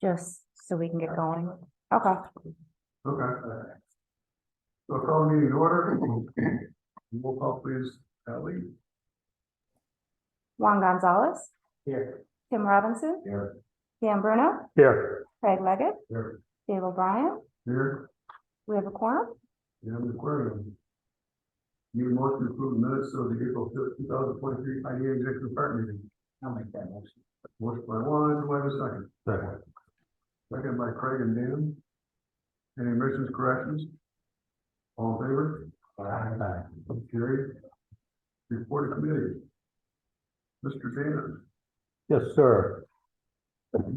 just so we can get going. Okay. Okay. So I'll call the meeting to order. Roll call please, Ellie. Juan Gonzalez, Here. Tim Robinson, Here. Dan Bruno, Here. Craig Leggett, Here. Dave O'Brien. Here. We have a quorum. And the quorum. Need a motion to approve the minutes of the April 5th, 2023 IDA executive part meeting. I'll make that motion. Motion by Juan, do I have a second? Second. Second by Craig and Dan. Any omissions, corrections? All in favor? Aye. Carried. Report of committee. Mr. Dan. Yes, sir.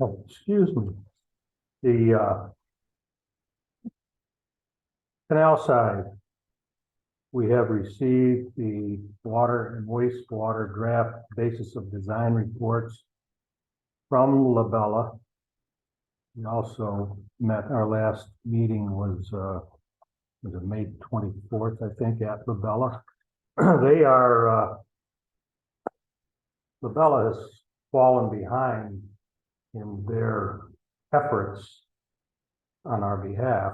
Oh, excuse me. The canal side, we have received the water and wastewater draft basis of design reports from Labella. We also met, our last meeting was it May 24th, I think, at Labella. They are, Labella has fallen behind in their efforts on our behalf.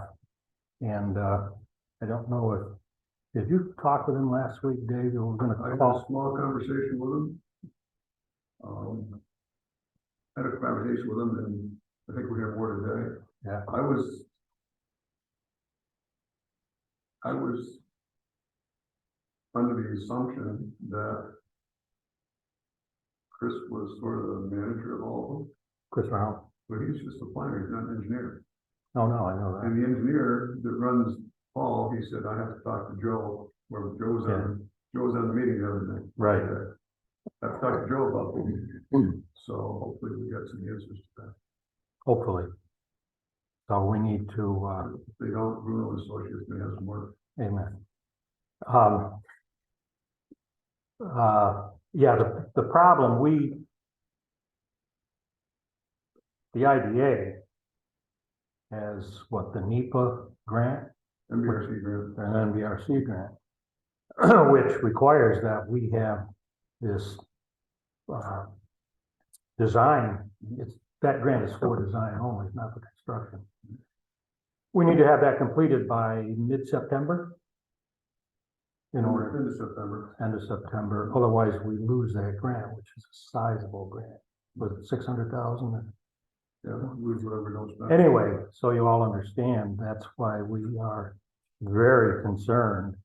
And I don't know if, did you talk with him last week, Dave? You were going I had a to small conversation with him. Had a conversation with him, and I think we're here more today. Yeah. I was under the assumption that Chris was sort of the manager of all of them, Chris Brown. but he's just a planner, he's not an engineer. Oh, no, I know that. And the engineer that runs Paul, he said, I have to talk to Joe, where Joe's on the meeting the other day. Right. I have to talk to Joe about the meeting. So hopefully we got some answers to that. Hopefully. So we need to, If they don't, Bruno Associates may have some work. amen. Yeah, the problem the IDA has what, the NEPA grant MBRC grant. and NBRC grant, which requires that we have this design. That grant is for design only, it's not for construction. We need to have that completed by mid-September. In order, Into September. end of September, otherwise we lose that grant, which is a sizable grant, with 600,000. Yeah, lose whatever we don't spend. Anyway, so you all understand, that's why we are very concerned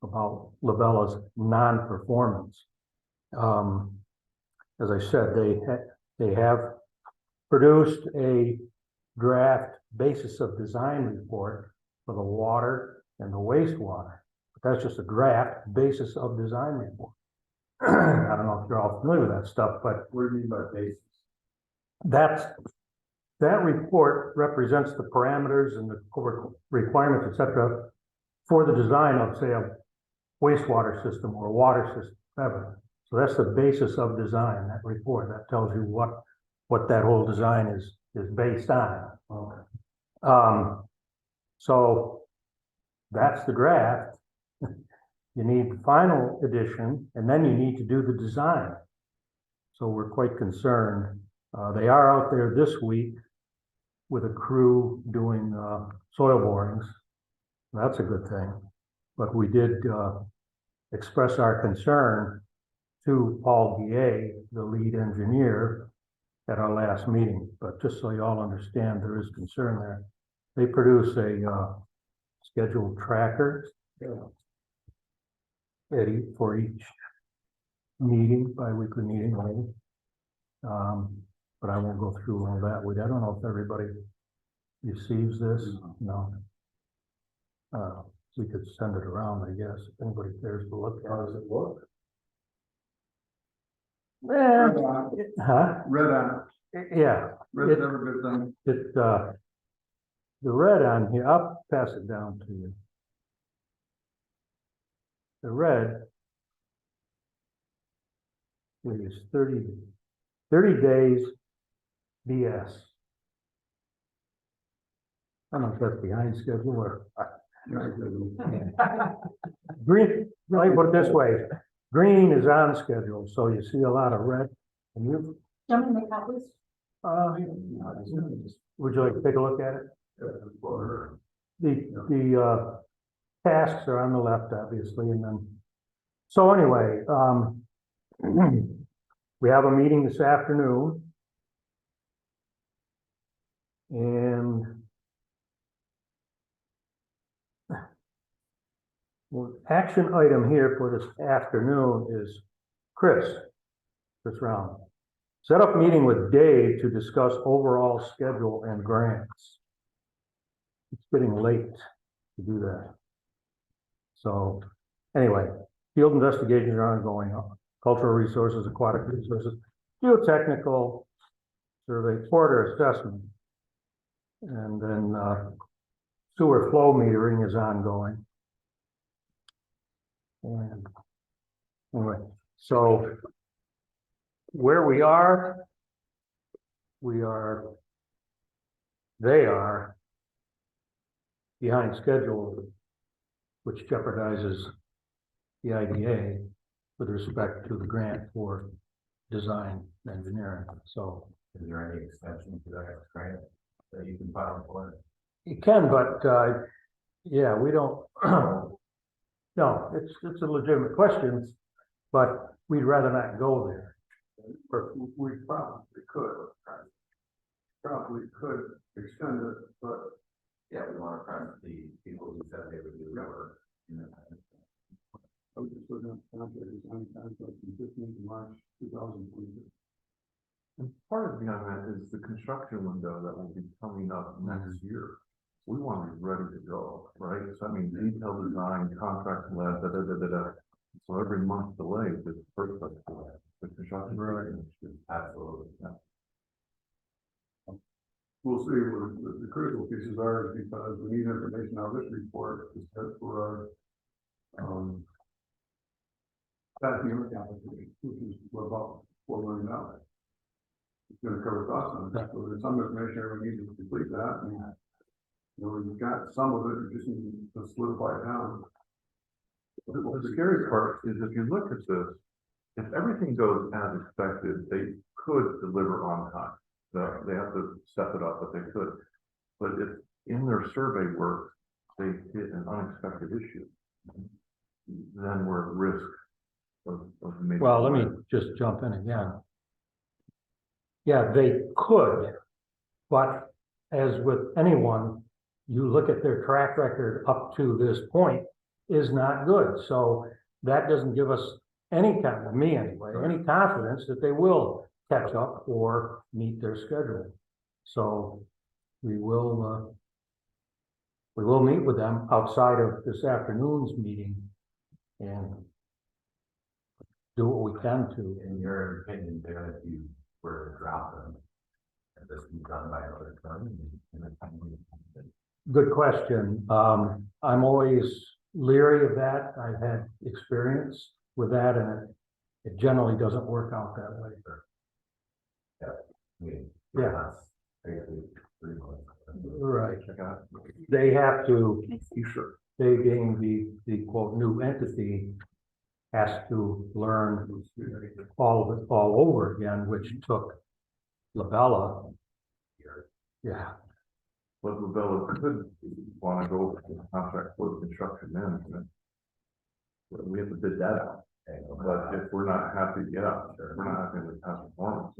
about Labella's non-performance. As I said, they have produced a draft basis of design report for the water and the wastewater. But that's just a draft basis of design report. I don't know if you're all familiar with that stuff, but What do you mean by basis? that report represents the parameters and the core requirements, et cetera, for the design of, say, a wastewater system or a water system, whatever. So that's the basis of design, that report. That tells you what that whole design is based on. Okay. So that's the draft. You need the final edition, and then you need to do the design. So we're quite concerned. They are out there this week with a crew doing soil borings. That's a good thing. But we did express our concern to Paul Guillet, the lead engineer, at our last meeting. But just so you all understand, there is concern there. They produce a scheduled tracker for each meeting, bi-weekly meeting, right? But I won't go through all that with, I don't know if everybody receives this, no. We could send it around, I guess, if anybody cares to look at it. How does it look? Well, huh? Red on Yeah, it. Red's never a good thing. the red on here, I'll pass it down to you. The red is 30 days BS. I don't know if that's behind schedule or green. Let me put it this way: green is on schedule, so you see a lot of red. And you, How many copies? Would you like to take a look at it? For The tasks are on the left, obviously, and then, so anyway, we have a meeting this afternoon. And well, action item here for this afternoon is Chris Round. Set up meeting with Dave to discuss overall schedule and grants. It's getting late to do that. So anyway, field investigations are ongoing, cultural resources, aquatic resources, geotechnical survey, quarter assessment. And then sewer flow metering is ongoing. And anyway, so where we are, they are behind schedule, which jeopardizes the IDA with respect to the grant for design engineering. So Is there any extension to that grant that you can file for? you can, but yeah, we don't. No, it's a legitimate question, but we'd rather not go there. But we probably could extend it, but Yeah, we want to press the people who said they would do the work. I was just looking at the contract, design contract from 15th of March 2022. And part of beyond that is the construction window that will be coming up next year. We want to be ready to go, right? So I mean, detailed design, contract led, So every month delay is the first of the construction. Right. Absolutely, yeah. We'll see what the critical pieces are, because we need information out of this report to set for our, that unit application, which is about $4 million. It's gonna cover costs on it, so there's some information we need to complete that, and, you know, we've got some of it, we just need to solidify it down. The scary part is if you look at this, if everything goes as expected, they could deliver on time. They have to step it up, but they could. But if in their survey work, they hit an unexpected issue, then we're at risk of maybe. Well, let me just jump in again. Yeah, they could, but as with anyone, you look at their track record up to this point is not good. So that doesn't give us any kind of, me anyway, any confidence that they will catch up or meet their schedule. So we will meet with them outside of this afternoon's meeting and do what we can to. In your opinion, there, if you were to drop them, and this be done by another firm, in a timely fashion? Good question. I'm always leery of that. I've had experience with that, and it generally doesn't work out that way. I mean, Yeah. that's basically 3 months. Right. Check out. They have to, You sure? they being the quote new entity, has to learn all of it all over again, which took Labella. Yeah, But Lavella could want to go with the contract for the construction management. But we have to bid that out. But if we're not happy, we're not happy with past performance.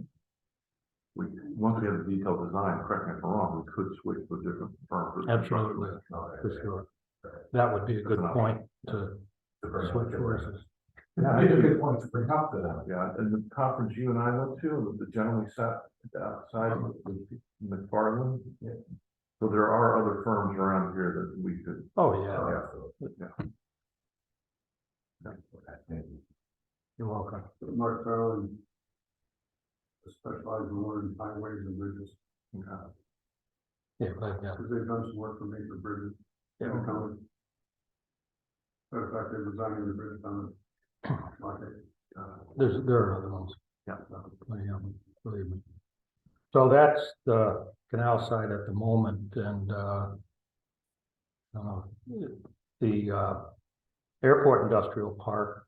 Once we have the detailed design, correct me if I'm wrong, we could switch to a different firm. for the absolutely, construction. for sure. That would be a good point to switch horses. Yeah, it's a good point to bring up to them. Yeah, and the conference you and I went to, the generally sat outside with McFarland. So there are other firms around here that we could. Oh, yeah, you're welcome. Mark Farrell specializes more in highways and bridges, Yeah, but yeah, because they've done some work for major bridges. Yeah. In the county. Matter of fact, they're designing the bridge on the market. there are other ones. Yeah. Plenty of them, believe me. So that's the canal side at the moment, and the airport industrial park,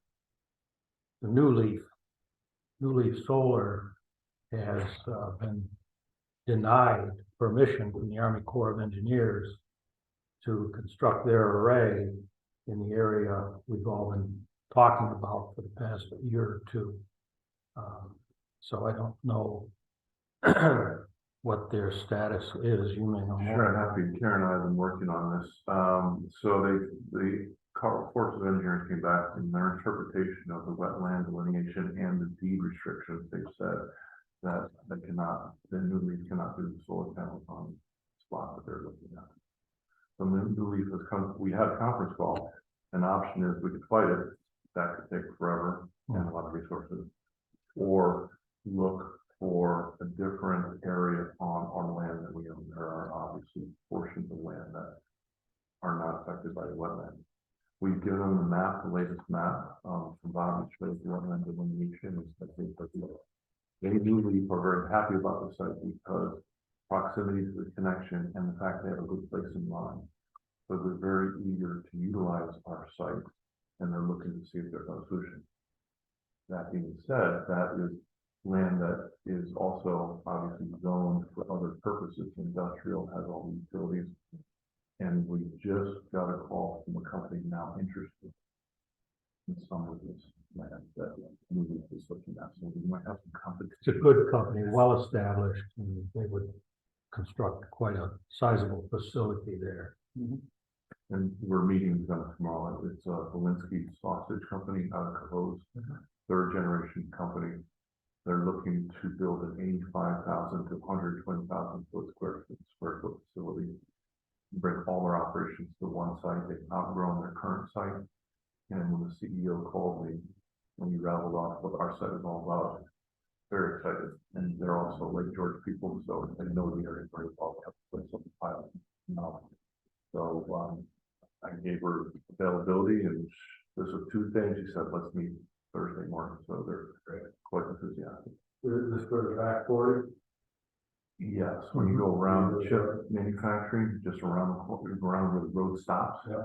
the New Leaf Solar has been denied permission from the Army Corps of Engineers to construct their array in the area we've all been talking about for the past year or two. So I don't know what their status is. You may know Sure, I'm more. happy. Karen and I have been working on this. So the Corps of Engineers came back in their interpretation of the wetland delineation and the deed restrictions. They said that the new leaf cannot do the solar panels on the spot that they're looking at. So the new leaf has come, we had a conference call. An option is we could fight it. That could take forever and a lot of resources. Or look for a different area on our land that we own. There are obviously portions of land that are not affected by the wetland. We've given them the map, the latest map, from Bob, which shows the wetland delineation. They newly are very happy about the site because proximity to the connection and the fact they have a good place in mind. So they're very eager to utilize our site and they're looking to see if there's a solution. That being said, that is land that is also obviously zoned for other purposes. Industrial has all the utilities. And we just got a call from a company now interested in some of this land that movie is looking at. So we might have some competition. It's a good company, well established, and they would construct quite a sizable facility there. And we're meeting them tomorrow. It's a Volinsky Sausage Company out of Cahos, third generation company. They're looking to build an 85,000 to 120,000 square foot facility. Bring all their operations to one site. They've outgrown their current site. And when the CEO called me, when we rattled off what our site is all about, very excited. And they're also Lake George people, so they know the area very well. They have a place on the pilot. So I gave her availability, and this was Tuesday, and she said, let's meet Thursday morning. So they're quite enthusiastic. Is this for the back 40? Yes, when you go around the chip manufacturing, just around around where the road stops. Yeah.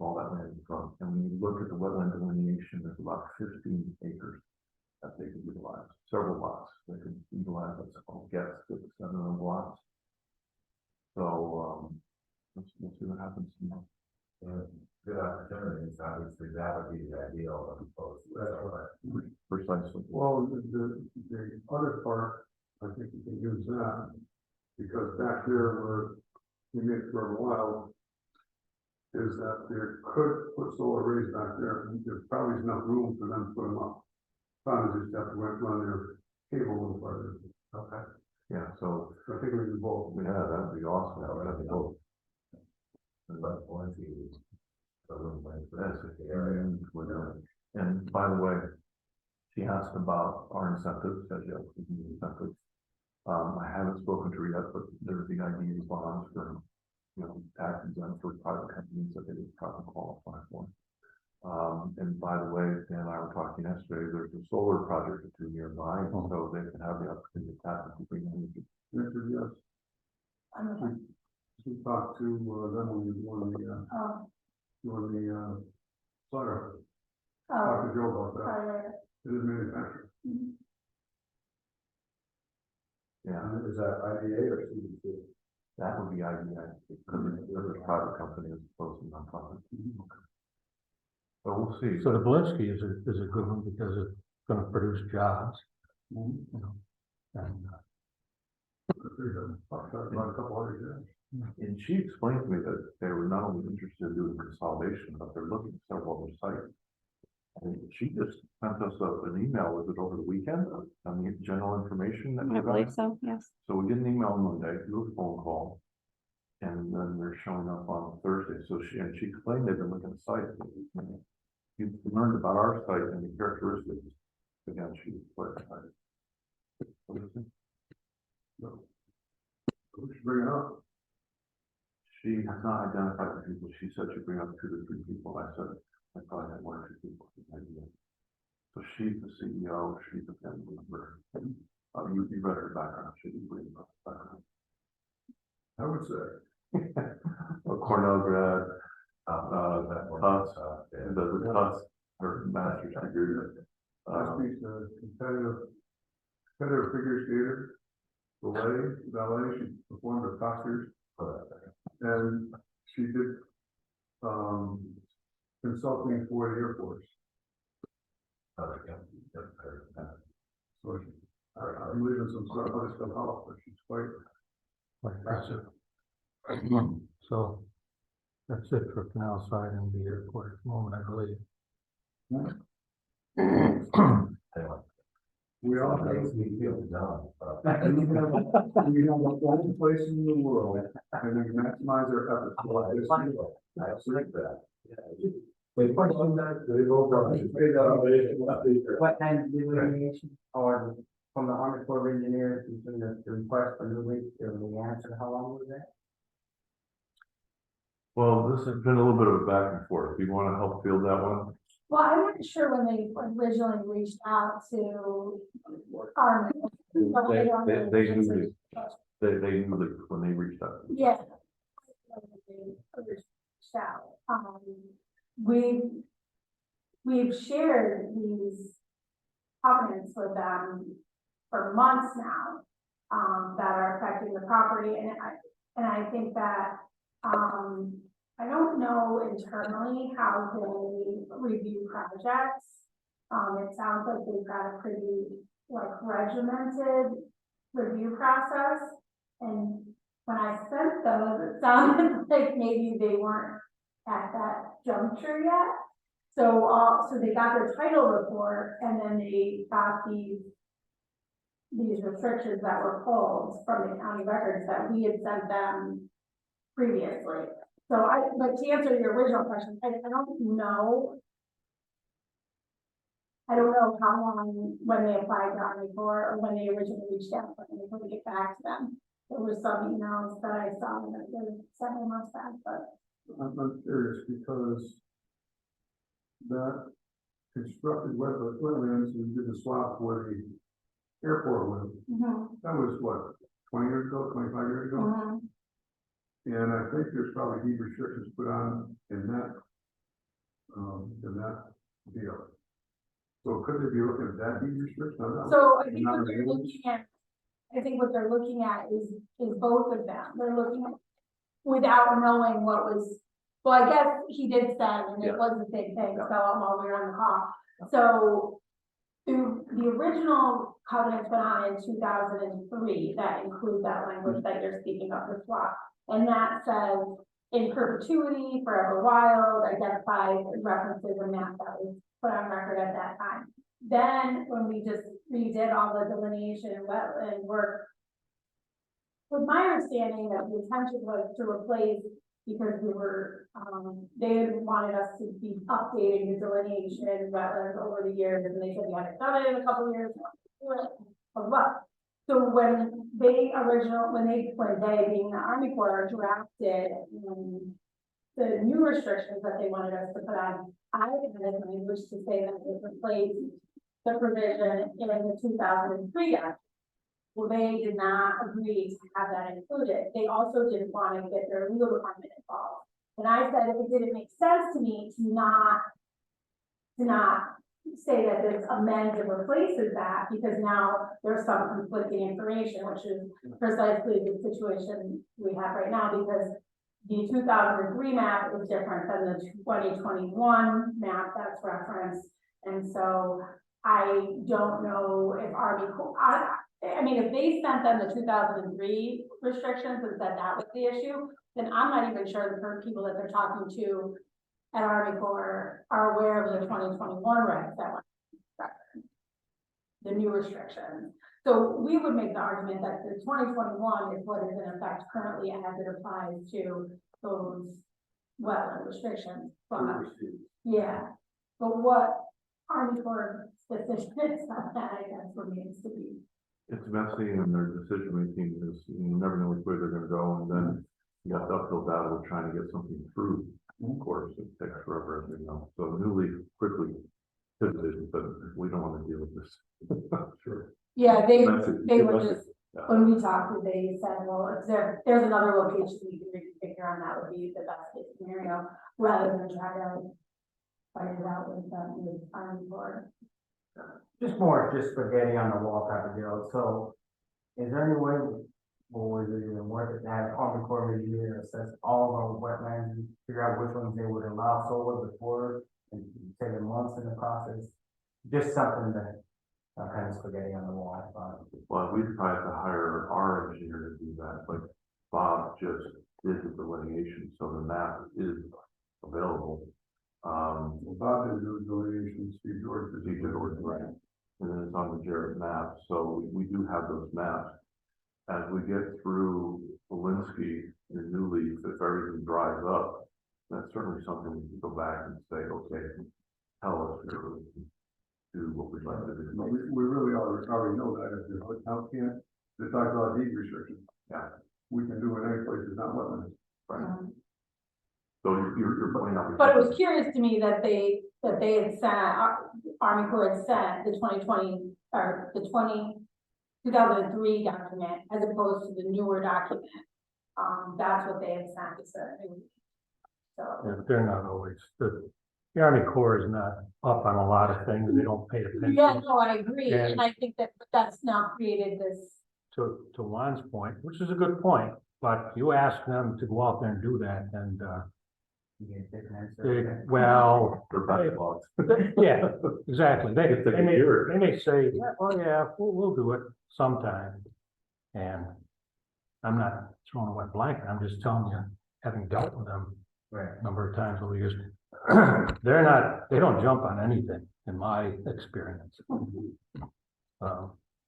All that land in front. And when you look at the wetland delineation, there's about 15 acres that they can utilize, several lots they can utilize. That's all gets 7 of them lots. So we'll see what happens tomorrow. Good opportunities, obviously, that would be the ideal of opposed to. Precisely. Well, the other part, I think you can use that, because back there where we made it for a while, is that there could put solar arrays back there, and there probably is enough room for them to put them up. Probably just have to run their cable a little farther. Okay. Yeah, so So I think we can both. yeah, that'd be awesome. That'd be cool. But once you. The room went for That's this it. area. And by the way, she asked about our incentives, said yes, we can do incentives. I haven't spoken to her yet, but there's the idea bonds for, tax exempt for private companies that they would probably qualify for. And by the way, Dan and I were talking yesterday, there's a solar project or two nearby, and so they can have the opportunity to tap into green energy. Richard, yes. We talked to them when we were doing the solar. Talked to Joe about that. It is manufactured. Yeah, Is that IDA or CDC? that would be IDA, because it's a private company as opposed to nonprofit. But we'll see. So the Volinsky is a good one because it's gonna produce jobs. And, About a couple hundred years. And she explained to me that they were not only interested in doing consolidation, but they're looking at several other sites. And she just sent us an email, was it over the weekend, on the general information that we I got? believe so, yes. So we did an email on Monday, do a phone call. And then they're showing up on Thursday. So she explained they've been looking at sites. You learned about our site and the characteristics. Again, she was quite excited. What do you think? We should bring it up. She has not identified the people. She said she'd bring up 2 to 3 people. I said, I probably had 1 or 2 people. So she's the CEO, she's a family member. You read her background, she didn't bring up background. I would say. A Cornell grad, Tufts, Yeah. the Tufts, her master's degree. Last week's competitive figure skater. Valet, she performed her costumes. And she did, consulting for the Air Force. So she, I'm leaving some stuff, other stuff out, but she's quite impressive. So that's it for canal side and the airport at the moment, I believe. We all have, we have one place in the world, and we maximize our efforts. What kind of delineation or from the Army Corps of Engineers, between the request for new lease to the answer, how long was that? Well, this has been a little bit of a back and forth. Do you want to help field that one? Well, I'm not sure when they originally reached out to Army. They knew that when they reached out. Yeah. Reached out. We've shared these covenants with them for months now, that are affecting the property, and I think that, I don't know internally how they review projects. It sounds like they've got a pretty regimented review process. And when I sent those, it sounded like maybe they weren't at that juncture yet. So they got their title report, and then they got these restrictions that were pulled from the county records that we had sent them previously. But to answer your original question, I don't know. I don't know how long, when they applied to Army Corps or when they originally reached out, but they couldn't get back to them. There were some emails that I saw that were several months back, but. I'm curious because that constructed wetlands, we did the swap for the airport with, that was what, 20 years ago, 25 years ago? And I think there's probably deed restrictions put on in that deal. So could they be looking at that deed restriction? So I think what they're looking at is both of them. They're looking at, without knowing what was, well, I guess he did say, and it was a big thing, so while we were on the call. So the original covenants went on in 2003 that include that language that you're speaking of, the swap. And that says in perpetuity, forever wild, identifies and references a map that was put on record at that time. Then when we just redid all the delineation and wetland work, with my understanding that the intention was to replace, because we were, they had wanted us to be updating the delineation and wetlands over the years, and they said you hadn't done it in a couple of years. So when they being the Army Corps drafted the new restrictions that they wanted us to put on, I added language to say that it replaced the provision in the 2003 Act. Well, they did not agree to have that included. They also didn't want to get their legal department involved. And I said, if it didn't make sense to me to not say that this amends and replaces that, because now there's some conflicting information, which is precisely the situation we have right now, because the 2003 map is different than the 2021 map that's referenced. And so I don't know if Army Corps, I mean, if they sent them the 2003 restrictions and said that was the issue, then I'm not even sure the people that they're talking to at Army Corps are aware of the 2021 regs that were the new restrictions. So we would make the argument that the 2021 is what is in effect currently as it applies to those wetland restrictions. But yeah, but what Army Corps decision is on that, I guess, remains to be. It's messy, and their decision making is, you never know which way they're gonna go, and then you got the uphill battle of trying to get something through. Of course, it takes forever, as we know. So Newly quickly pivoted, but we don't want to deal with this. Sure. Yeah, they Messy. were just, when we talked, they said, well, if there's another location we can reconfigure on, that would be the best case scenario, rather than try to fight it out with Army Corps. Just more, just spaghetti on the wall type of deal. So Is there any way, or was it even worth it to have Army Corps of Engineers assess all of our wetlands and figure out which ones they would allow solar before and take months in the process? Just something that, kind of spaghetti on the wall, I thought. Well, we tried to hire our engineer to do that, but Bob just did the delineation, so the map is available. Well, Bob didn't do the delineation, Steve George did. Steve George, right. And then it's on the Jarrett map, so we do have those maps. As we get through Polinsky and New Leaf, if everything dries up, that's certainly something we can go back and say, okay, tell us here, we can do what we'd like to do. But we really already know that if the hotel can't, they talk about deed restrictions. Yeah. We can do it any place that's not wetlands. Right. So you're pointing out. But it was curious to me that they had sent, Army Corps had sent the 2020, or the 2003 document as opposed to the newer document. That's what they had sent, so. Yeah, but they're not always, the Army Corps is not up on a lot of things, they don't pay attention. Yeah, no, I agree, Yeah. and I think that that's now created this. To Juan's point, which is a good point, but you ask them to go out there and do that, and, You get a different they, answer. well, They're backlogged. yeah, exactly, they, It's like they a may, year. they may say, yeah, oh yeah, we'll do it sometime. And I'm not throwing a wet blanket, I'm just telling you, having dealt with them Right. a number of times over the years, they don't jump on anything, in my experience.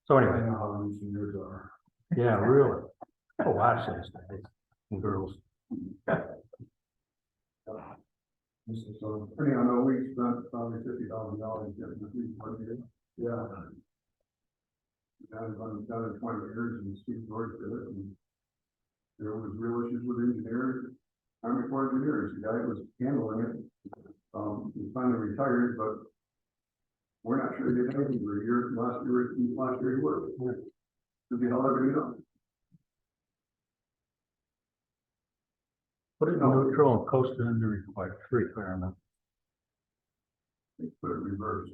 So I anyway, know how long some years are. yeah, really, oh, watch this, guys and girls. So, anyhow, no, we spent probably $50,000 getting the fleet funded. Yeah. Done in 20 years, and Steve George did it, and there was real issues with engineers, Army Corps of Engineers, the guy was handling it. He finally retired, but we're not sure he did anything for a year, last year he worked. Could be hell ever, you know. Put it in neutral and coast it into requirement. They put it reversed.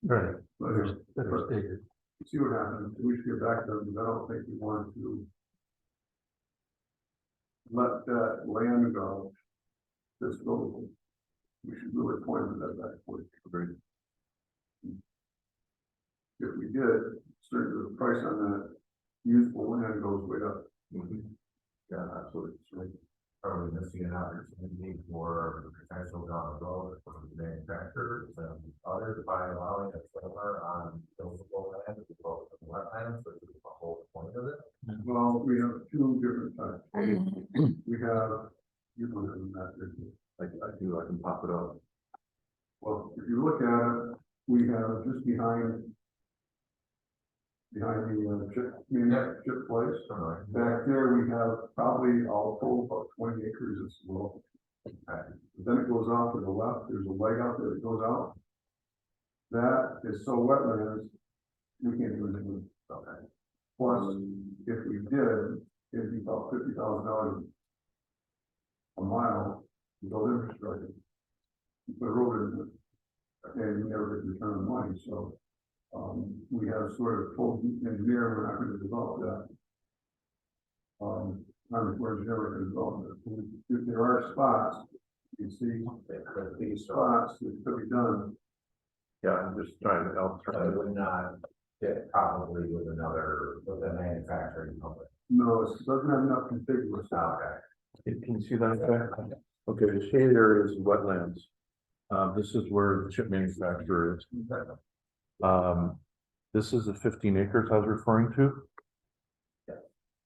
Right, But, better stated. see what happens, we should get back to them, because I don't think we want to let that land go this buildable. We should really point to that back for it. If we did, certainly the price on that useful land goes way up. Yeah, absolutely. Right. Are we missing an opportunity for potential down the road for the manufacturers and others by allowing a solar on buildable land as well as wetlands, which is the whole point of it? Well, we have two different types. We have, you don't have that, do you? I do, I can pop it up. Well, if you look at it, we have just behind the chip place. Back there, we have probably all told about 20 acres of slope. Then it goes off to the left, there's a leg out there that goes out. That is so wetlands, we can't do anything with it. Okay. Plus, if we did, it'd be about $50,000 a mile to build infrastructure. You put a road in it, and you never get return on money, so. We have sort of told the engineer, we're not going to develop that. Army Corps of Engineers can develop it. If there are spots, you see, these spots that could be done. Yeah, I'm just trying to, I'll try It to. would not fit probably with a manufacturing company. No, it doesn't have enough contiguous. Okay. Can you see that? Okay, the shaded area is wetlands. This is where the chip manufacturer is. This is the 15 acres I was referring to. Yeah.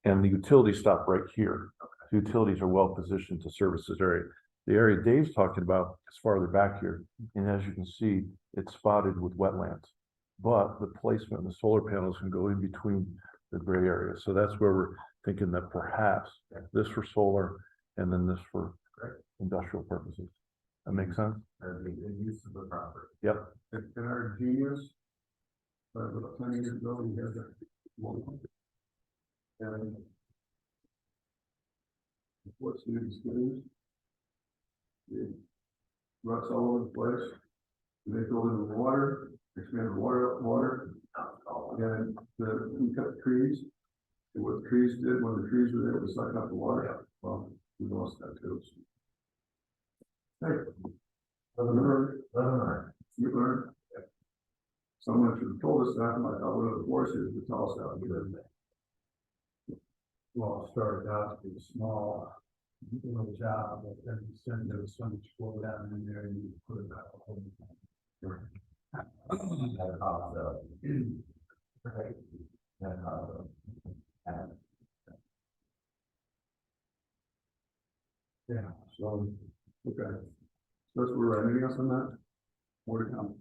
And the utilities stop right here. The utilities are well positioned to service this area. The area Dave's talking about is farther back here. And as you can see, it's spotted with wetlands. But the placement of the solar panels can go in between the gray areas. So that's where we're thinking that perhaps this for solar and then this for industrial purposes. That makes sense? That'd be good use of the property. Yep. In our genius, about 10 years ago, we had that one. And what's the news? The ruts all over the place. They go into the water, expand the water, And we cut trees. And what the trees did, when the trees were there, was suck up the water. Well, we lost that too. Hey. You learned. Someone should have told us that, and I thought one of the forces would tell us that. Well, it started out to be small, little job, but then there was so much flow down in there, and you put it back a whole. Yeah, so, okay. So that's where we're at. Anything else on that? More to come.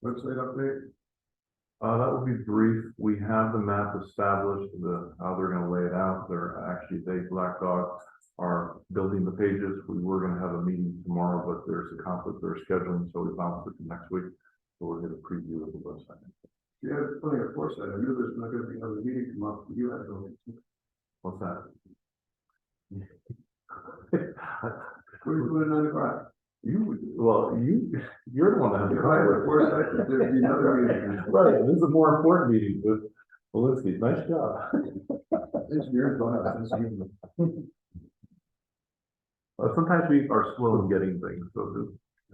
Website update? That will be brief. We have the map established, how they're gonna lay it out. Black Dog are building the pages. We were gonna have a meeting tomorrow, but there's a conflict they're scheduling, so we bounced it to next week. So we'll get a preview of the website. Yeah, plenty of foresight. I knew there's not gonna be another meeting come up. You had to. What's that? We're doing 9 o'clock. You're the one that had the If I had the conflict. foresight, that there'd be another meeting. Right, this is a more important meeting with Walensky. Nice job. Engineers don't have this meeting. Sometimes we are slow in getting things, so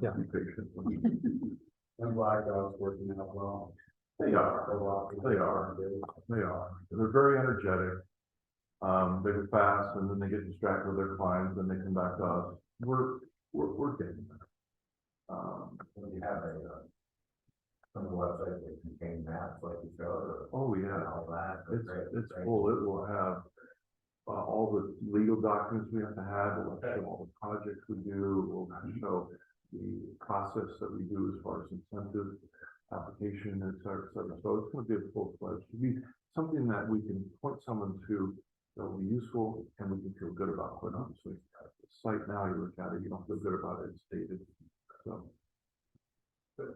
Yeah. be patient. And Black Dog's working out well. They are. They're very energetic. They go fast and then they get distracted with their clients and they come back to us. We're getting there. You have some of the websites that contain maps like you showed. Oh, yeah. And all that. It's full. It will have all the legal documents we have to have. It will show all the projects we do. It will show the process that we do as far as incentive application, et cetera, et cetera. So it's going to be a full-fledged, to be something that we can point someone to that will be useful and we can feel good about, quite honestly. The site now, you look at it, you don't feel good about it, it's dated. So. Good.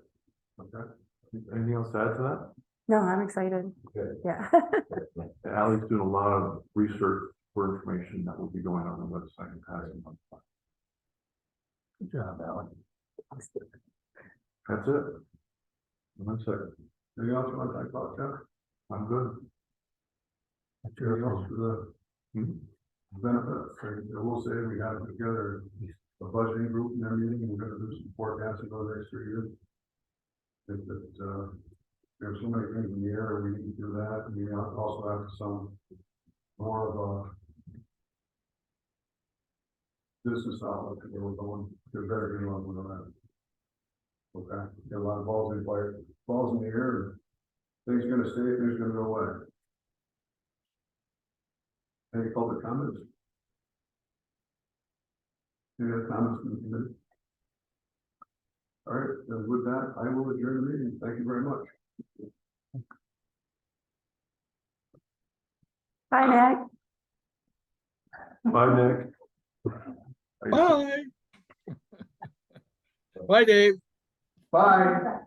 Okay. Anything else to add to that? No, I'm excited. Good. Yeah. Ally's doing a lot of research for information that will be going on the website and passing on. Good job, Alan. That's it. One second. Anything else you want to talk about, Jeff? I'm good. Anything else for the benefits? I will say we have together a budgeting group in their meeting, and we're gonna do some forecasting over the next 3 years. There's so many things in the air, we need to do that, and we also have some more of a business outlook that we're going, there's better than one around. Okay, got a lot of balls in the air, and things are gonna stay, things are gonna go away. Any public comments? Any other comments from the committee? All right, then with that, I will adjourn the meeting. Thank you very much. Bye, Nick. Bye, Nick. Bye. Bye, Dave. Bye.